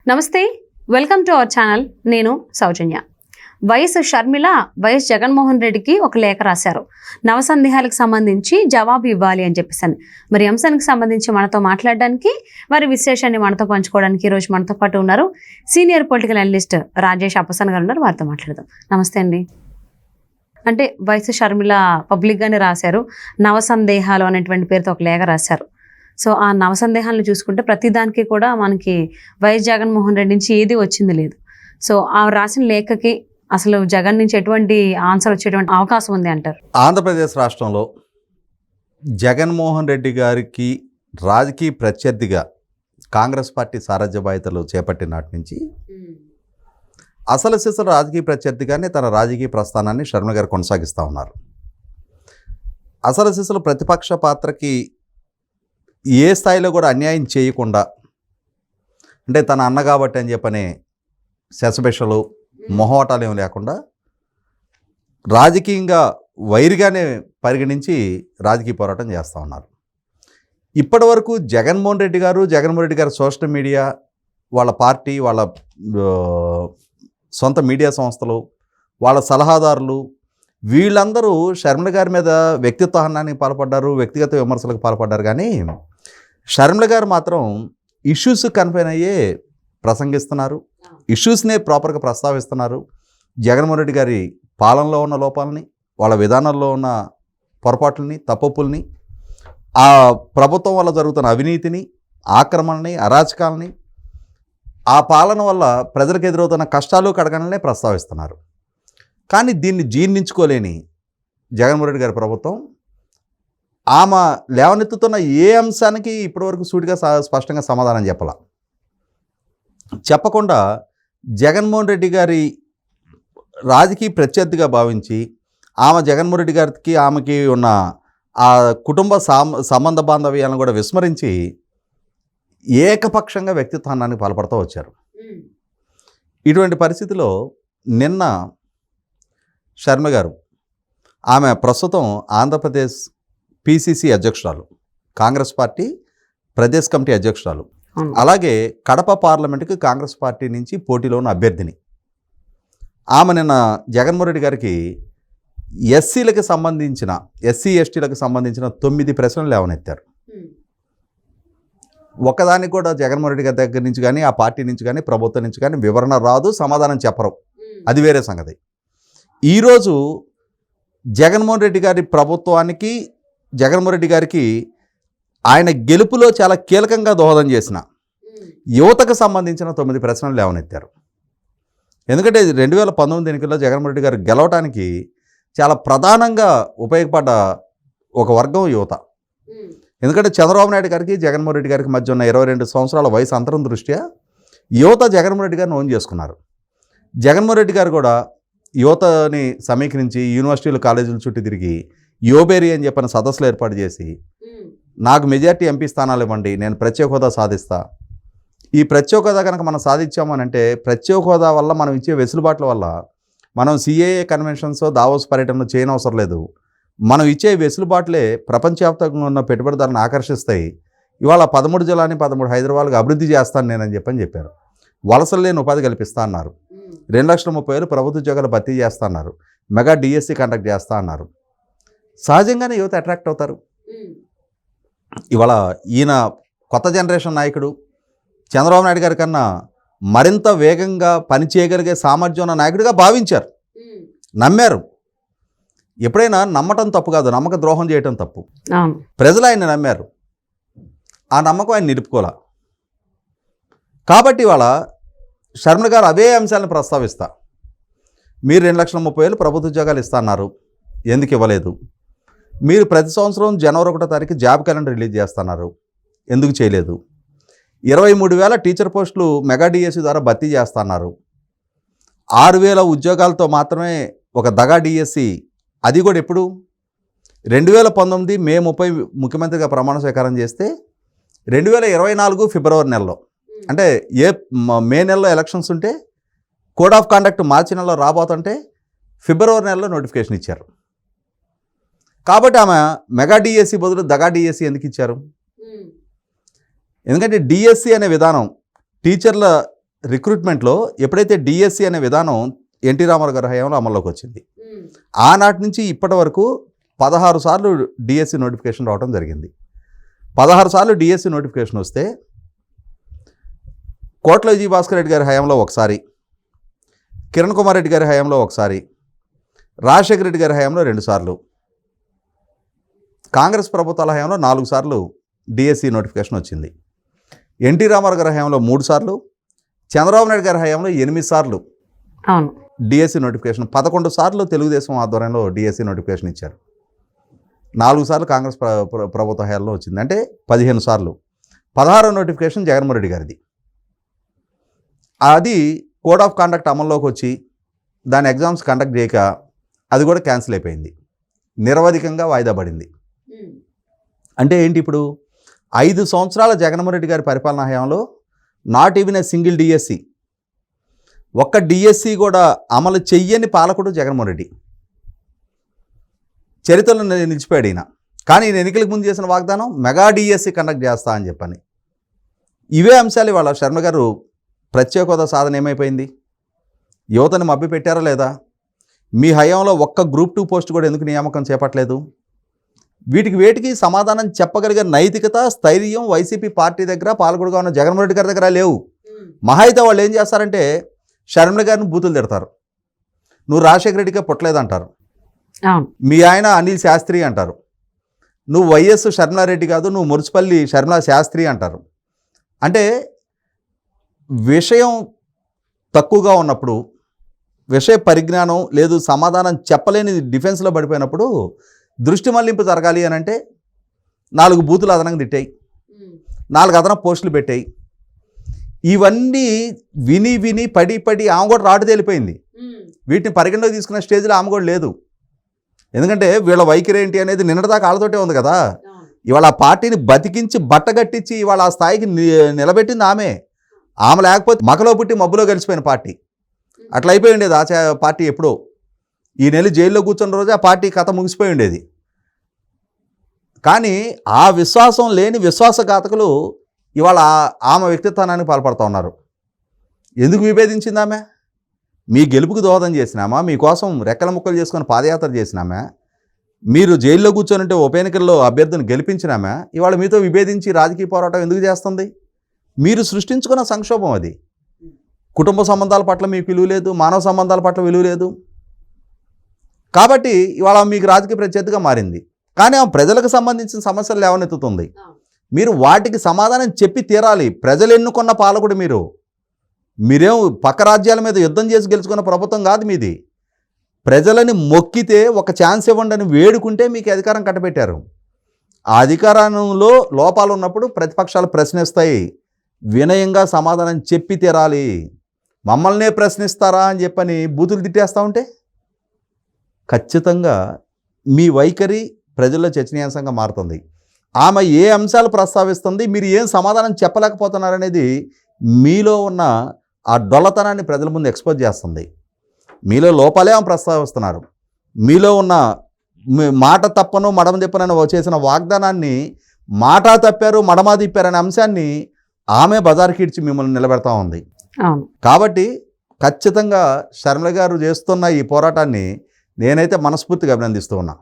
నమస్తే, welcome to our channel. నేను సౌజన్య. YS Sharmila YS Jaganmohan రెడ్డికి ఒక లేఖ రాశారు. నవసందేహాలకు సంబంధించి జవాబు ఇవ్వాలి అని చెప్పేసి. మరి అంశానికి సంబంధించి మనతో మాట్లాడడానికి, వారి విశ్లేషణని మనతో పంచుకోవడానికి ఈరోజు మనతో పాటు ఉన్నారు సీనియర్ పొలిటికల్ అనలిస్ట్ రాజేష్ అప్పసన్ గారు ఉన్నారు. వారితో మాట్లాడదాం. నమస్తే అండి. అంటే వైఎస్ షర్మిల పబ్లిక్గానే రాశారు, నవసందేహాలు అనేటువంటి పేరుతో ఒక లేఖ రాశారు. సో ఆ నవసందేహాలను చూసుకుంటే ప్రతిదానికి కూడా మనకి వైఎస్ జగన్మోహన్ రెడ్డి నుంచి ఏది వచ్చింది లేదు. సో ఆ రాసిన లేఖకి అసలు జగన్ నుంచి ఎటువంటి ఆన్సర్ వచ్చేటువంటి అవకాశం ఉంది అంటారు? ఆంధ్రప్రదేశ్ రాష్ట్రంలో జగన్మోహన్ రెడ్డి గారికి రాజకీయ ప్రత్యర్థిగా కాంగ్రెస్ పార్టీ సారథ్య బాధ్యతలు చేపట్టిన నాటి నుంచి అసలు సిసలు రాజకీయ ప్రత్యర్థిగానే తన రాజకీయ ప్రస్థానాన్ని షర్మిల గారు కొనసాగిస్తూ ఉన్నారు. అసలు సిసలు ప్రతిపక్ష పాత్రకి ఏ స్థాయిలో కూడా అన్యాయం చేయకుండా, అంటే తన అన్న కాబట్టి అని చెప్పని శశబెషలు మొహోటాలు ఏమి లేకుండా రాజకీయంగా వైరిగానే పరిగణించి రాజకీయ పోరాటం చేస్తూ ఉన్నారు. ఇప్పటి వరకు జగన్మోహన్ రెడ్డి గారు సోషల్ మీడియా, వాళ్ళ పార్టీ, వాళ్ళ సొంత మీడియా సంస్థలు, వాళ్ళ సలహాదారులు, వీళ్ళందరూ షర్మిల గారి మీద వ్యక్తిత్వ హననానికి పాల్పడ్డారు, వ్యక్తిగత విమర్శలకు పాల్పడ్డారు. కానీ షర్మిల గారు మాత్రం ఇష్యూస్ కన్ఫైన్ అయ్యే ప్రసంగిస్తున్నారు, ఇష్యూస్నే ప్రాపర్గా ప్రస్తావిస్తున్నారు. జగన్మోహన్ రెడ్డి గారి పాలనలో ఉన్న లోపాలని, వాళ్ళ విధానంలో ఉన్న పొరపాట్లని, తప్పుల్ని, ఆ ప్రభుత్వం వల్ల జరుగుతున్న అవినీతిని, ఆక్రమణని, అరాచకాలని, ఆ పాలన వల్ల ప్రజలకు ఎదురవుతున్న కష్టాలు కడగనలనే ప్రస్తావిస్తున్నారు. కానీ దీన్ని జీర్ణించుకోలేని జగన్మోహన్ రెడ్డి గారి ప్రభుత్వం ఆమె లేవనెత్తుతున్న ఏ అంశానికి ఇప్పటివరకు సూటిగా స్పష్టంగా సమాధానం చెప్పకుండా జగన్మోహన్ రెడ్డి గారి రాజకీయ ప్రత్యర్థిగా భావించి జగన్మోహన్ రెడ్డి గారికి ఆమెకి ఉన్న ఆ కుటుంబ సంబంధ బాంధవ్యాలను కూడా విస్మరించి ఏకపక్షంగా వ్యక్తిత్వానికి పాల్పడుతూ వచ్చారు. ఇటువంటి పరిస్థితిలో నిన్న షర్మిల గారు, ఆమె ప్రస్తుతం ఆంధ్రప్రదేశ్ పిసిసి అధ్యక్షురాలు, కాంగ్రెస్ పార్టీ ప్రదేశ్ కమిటీ అధ్యక్షురాలు, అలాగే కడప పార్లమెంటుకి కాంగ్రెస్ పార్టీ నుంచి పోటీలో ఉన్న అభ్యర్థిని. ఆమె నిన్న జగన్మోహన్ రెడ్డి గారికి ఎస్సీలకు సంబంధించిన, ఎస్సీ ఎస్టీలకు సంబంధించిన 9 ప్రశ్నలు లేవనెత్తారు. ఒకదానికి కూడా జగన్మోహన్ రెడ్డి గారి దగ్గర నుంచి కానీ, ఆ పార్టీ నుంచి కానీ, ప్రభుత్వం నుంచి కానీ వివరణ రాదు, సమాధానం చెప్పరు. అది వేరే సంగతి. ఈరోజు జగన్మోహన్ రెడ్డి గారి ప్రభుత్వానికి, జగన్మోహన్ రెడ్డి గారికి ఆయన గెలుపులో చాలా కీలకంగా దోహదం చేసిన యువతకు సంబంధించిన 9 ప్రశ్నలు లేవనెత్తారు. ఎందుకంటే 2019 ఎన్నికల్లో జగన్మోహన్ రెడ్డి గారు గెలవటానికి చాలా ప్రధానంగా ఉపయోగపడ్డ ఒక వర్గం యువత. ఎందుకంటే చంద్రబాబు నాయుడు గారికి, జగన్మోహన్ రెడ్డి గారికి మధ్య ఉన్న 22 సంవత్సరాల వయసు అంతరం దృష్ట్యా యువత జగన్మోహన్ రెడ్డి గారిని ఓన్ చేసుకున్నారు. జగన్మోహన్ రెడ్డి గారు కూడా యువతని సమీకరించి యూనివర్సిటీలు, కాలేజీల చుట్టూ తిరిగి యోబేరి అని చెప్పిన సదస్సులు ఏర్పాటు చేసి, నాకు మెజార్టీ ఎంపీ స్థానాలు ఇవ్వండి, నేను ప్రత్యేక హోదా సాధిస్తా. ఈ ప్రత్యేక హోదా కనుక మనం సాధించామనంటే, ప్రత్యేక హోదా వల్ల మనం ఇచ్చే వెసులుబాట్ల వల్ల మనం సిఏఏ కన్వెన్షన్స్, దావోస్ పర్యటనలు చేయనవసరం లేదు. మనం ఇచ్చే వెసులుబాట్లే ప్రపంచవ్యాప్తంగా ఉన్న పెట్టుబడిదారులను ఆకర్షిస్తాయి. ఇవాళ 13 జిల్లాని 13 హైదరాబాద్కి అభివృద్ధి చేస్తాను నేనని చెప్పారు. వలసలు లేని ఉపాధి కల్పిస్తా అన్నారు. 2,30,000 ప్రభుత్వ ఉద్యోగాలు భర్తీ చేస్తా అన్నారు. మెగా డిఎస్సి కండక్ట్ చేస్తా అన్నారు. సహజంగానే యువత అట్రాక్ట్ అవుతారు. ఇవాళ ఈయన కొత్త జనరేషన్ నాయకుడు, చంద్రబాబు నాయుడు గారి కన్నా మరింత వేగంగా పనిచేయగలిగే సామర్థ్యం ఉన్న నాయకుడిగా భావించారు, నమ్మారు. ఎప్పుడైనా నమ్మటం తప్పు కాదు, నమ్మక ద్రోహం చేయటం తప్పు. ప్రజలు ఆయన నమ్మారు, ఆ నమ్మకం ఆయన నిలుపుకోలే. కాబట్టి ఇవాళ షర్మిల గారు అవే అంశాలను ప్రస్తావిస్తా, మీరు 2,30,000 ప్రభుత్వ ఉద్యోగాలు ఇస్తా అన్నారు, ఎందుకు ఇవ్వలేదు? మీరు ప్రతి సంవత్సరం జనవరి 1వ తారీఖు జాబ్ క్యాలెండర్ రిలీజ్ చేస్తున్నారు, ఎందుకు చేయలేదు? 23,000 టీచర్ పోస్టులు మెగా డిఎస్సి ద్వారా భర్తీ చేస్తున్నారు. 6,000 ఉద్యోగాలతో మాత్రమే ఒక దగా డిఎస్సి, అది కూడా ఎప్పుడు? 2019 మే 30 ముఖ్యమంత్రిగా ప్రమాణ స్వీకారం చేస్తే 2024 ఫిబ్రవరి నెలలో, అంటే మే నెలలో ఎలక్షన్స్ ఉంటే కోడ్ ఆఫ్ కాండక్ట్ మార్చి నెలలో రాబోతుంటే ఫిబ్రవరి నెలలో నోటిఫికేషన్ ఇచ్చారు. కాబట్టి ఆమె మెగా డిఎస్సి బదులు దగా డిఎస్సి ఎందుకు ఇచ్చారు? ఎందుకంటే డిఎస్సి అనే విధానం టీచర్ల రిక్రూట్మెంట్లో ఎప్పుడైతే డిఎస్సి అనే విధానం ఎన్టీ రామారావు గారి హయాంలో అమల్లోకి వచ్చింది, ఆనాటి నుంచి ఇప్పటి వరకు 16 సార్లు డిఎస్సి నోటిఫికేషన్ రావడం జరిగింది. 16 సార్లు డిఎస్సి నోటిఫికేషన్ వస్తే కోట్ల విజయ భాస్కర్ రెడ్డి గారి హయాంలో ఒకసారి, కిరణ్ కుమార్ రెడ్డి గారి హయాంలో ఒకసారి, రాజశేఖర రెడ్డి గారి హయాంలో 2 సార్లు, కాంగ్రెస్ ప్రభుత్వాల హయాంలో 4 సార్లు డిఎస్సి నోటిఫికేషన్ వచ్చింది. ఎన్టీ రామారావు గారి హయాంలో 3 సార్లు, చంద్రబాబు నాయుడు గారి హయాంలో 8 సార్లు అవును డిఎస్సి నోటిఫికేషన్, 11 సార్లు తెలుగుదేశం ఆధ్వర్యంలో డిఎస్సి నోటిఫికేషన్ ఇచ్చారు. 4 సార్లు కాంగ్రెస్ ప్రభుత్వ హయాంలో వచ్చింది, అంటే 15 సార్లు. 16వ నోటిఫికేషన్ జగన్మోహన్ రెడ్డి గారిది. అది కోడ్ ఆఫ్ కాండక్ట్ అమల్లోకి వచ్చి దాని ఎగ్జామ్స్ కండక్ట్ చేయక అది కూడా క్యాన్సిల్ అయిపోయింది, నిరవధికంగా వాయిదా పడింది. అంటే ఏంటి, ఇప్పుడు 5 సంవత్సరాల జగన్మోహన్ రెడ్డి గారి పరిపాలనా హయాంలో not even a single DSC, ఒక్క డిఎస్సి కూడా అమలు చెయ్యని పాలకుడు జగన్మోహన్ రెడ్డి. చరిత్రలో నిలిచిపోయాడు ఈయన. కానీ ఈయన ఎన్నికలకు ముందు చేసిన వాగ్దానం మెగా డిఎస్సి కండక్ట్ చేస్తా అని చెప్పని. ఇవే అంశాలు ఇవాళ శర్మ గారు ప్రత్యేక హోదా సాధన ఏమైపోయింది? యువతని మభ్య పెట్టారా లేదా? మీ హయాంలో ఒక్క గ్రూప్ 2 పోస్ట్ కూడా ఎందుకు నియామకం చేపట్టలేదు? వేటికి సమాధానం చెప్పగలిగే నైతికత, స్థైర్యం వైసీపీ పార్టీ దగ్గర, పాలకుడుగా ఉన్న జగన్మోహన్ రెడ్డి గారి దగ్గర లేవు. మహా అయితే వాళ్ళు ఏం చేస్తారంటే షర్మిల గారిని బూతులు తిడతారు, నువ్వు రాజశేఖర రెడ్డిగా పుట్టలేదంటారు, మీ ఆయన అనిల్ శాస్త్రి అంటారు, నువ్వు వైఎస్ షర్మిలారెడ్డి కాదు, నువ్వు మురుచుపల్లి షర్మిలా శాస్త్రి అంటారు. అంటే విషయం తక్కువగా ఉన్నప్పుడు, విషయ పరిజ్ఞానం లేదు, సమాధానం చెప్పలేని డిఫెన్స్లో పడిపోయినప్పుడు దృష్టి మళ్లింపు జరగాలి అని అంటే 4 బూతులు అదనంగా తిట్టాయి, 4 అదనపు పోస్టులు పెట్టాయి. ఇవన్నీ విని పడి ఆమె కూడా రాటు తేలిపోయింది. వీటిని పరిగణలోకి తీసుకున్న స్టేజ్లో ఆమె కూడా లేదు. ఎందుకంటే వీళ్ళ వైఖరి ఏంటి అనేది నిన్నటిదాకా వాళ్ళతోటే ఉంది కదా. ఇవాళ ఆ పార్టీని బతికించి బట్టగట్టించి ఇవాళ ఆ స్థాయికి నిలబెట్టింది ఆమె. ఆమె లేకపోతే మకలో పుట్టి మబ్బులో కలిసిపోయిన పార్టీ అట్లా అయిపోయి ఉండేది. ఆ పార్టీ ఎప్పుడో ఈ నెల జైల్లో కూర్చున్న రోజు ఆ పార్టీ కథ ముగిసిపోయి ఉండేది. కానీ ఆ విశ్వాసం లేని విశ్వాసఘాతకులు ఇవాళ ఆమె వ్యక్తిత్వానికి పాల్పడుతూ ఉన్నారు. ఎందుకు విభేదించింది ఆమె? మీ గెలుపుకు దోహదం చేసినామా? మీకోసం రెక్కల ముక్కలు చేసుకొని పాదయాత్ర చేసినామా? మీరు జైల్లో కూర్చొని ఉప ఎన్నికల్లో అభ్యర్థిని గెలిపించినామా? ఇవాళ మీతో విభేదించి రాజకీయ పోరాటం ఎందుకు చేస్తుంది? మీరు సృష్టించుకున్న సంక్షోభం అది. కుటుంబ సంబంధాల పట్ల మీకు విలువ లేదు, మానవ సంబంధాల పట్ల విలువ లేదు. కాబట్టి ఇవాళ మీకు రాజకీయ ప్రత్యర్థిగా మారింది. కానీ ఆ ప్రజలకు సంబంధించిన సమస్యలు లేవనెత్తుతుంది. మీరు వాటికి సమాధానం చెప్పి తీరాలి. ప్రజలు ఎన్నుకున్న పాలకుడు మీరేం పక్క రాజ్యాల మీద యుద్ధం చేసి గెలుచుకున్న ప్రభుత్వం కాదు మీది. ప్రజలని మొక్కితే ఒక ఛాన్స్ ఇవ్వండి అని వేడుకుంటే మీకు అధికారం కట్టబెట్టారు. ఆ అధికారంలో లోపాలు ఉన్నప్పుడు ప్రతిపక్షాలు ప్రశ్నిస్తాయి. వినయంగా సమాధానం చెప్పి తీరాలి. మమ్మల్నే ప్రశ్నిస్తారా అని చెప్పని బూతులు తిట్టేస్తూ ఉంటే ఖచ్చితంగా మీ వైఖరి ప్రజల్లో చర్చనీయాంశంగా మారుతుంది. ఆమె ఏ అంశాలు ప్రస్తావిస్తుంది, మీరు ఏం సమాధానం చెప్పలేకపోతున్నారనేది మీలో ఉన్న ఆ డొల్లతనాన్ని ప్రజల ముందు ఎక్స్పోజ్ చేస్తుంది. మీలో లోపాలే ఆమె ప్రస్తావిస్తున్నారు. మీలో ఉన్న మాట తప్పను మడమ తిప్పనని చేసిన వాగ్దానాన్ని మాట తప్పారు మడమ తిప్పారనే అంశాన్ని ఆమె బజార్కి ఇడ్చి మిమ్మల్ని నిలబెడతా ఉంది. కాబట్టి ఖచ్చితంగా షర్మిల గారు చేస్తున్న ఈ పోరాటాన్ని నేనైతే మనస్ఫూర్తిగా అభినందిస్తూ ఉన్నా.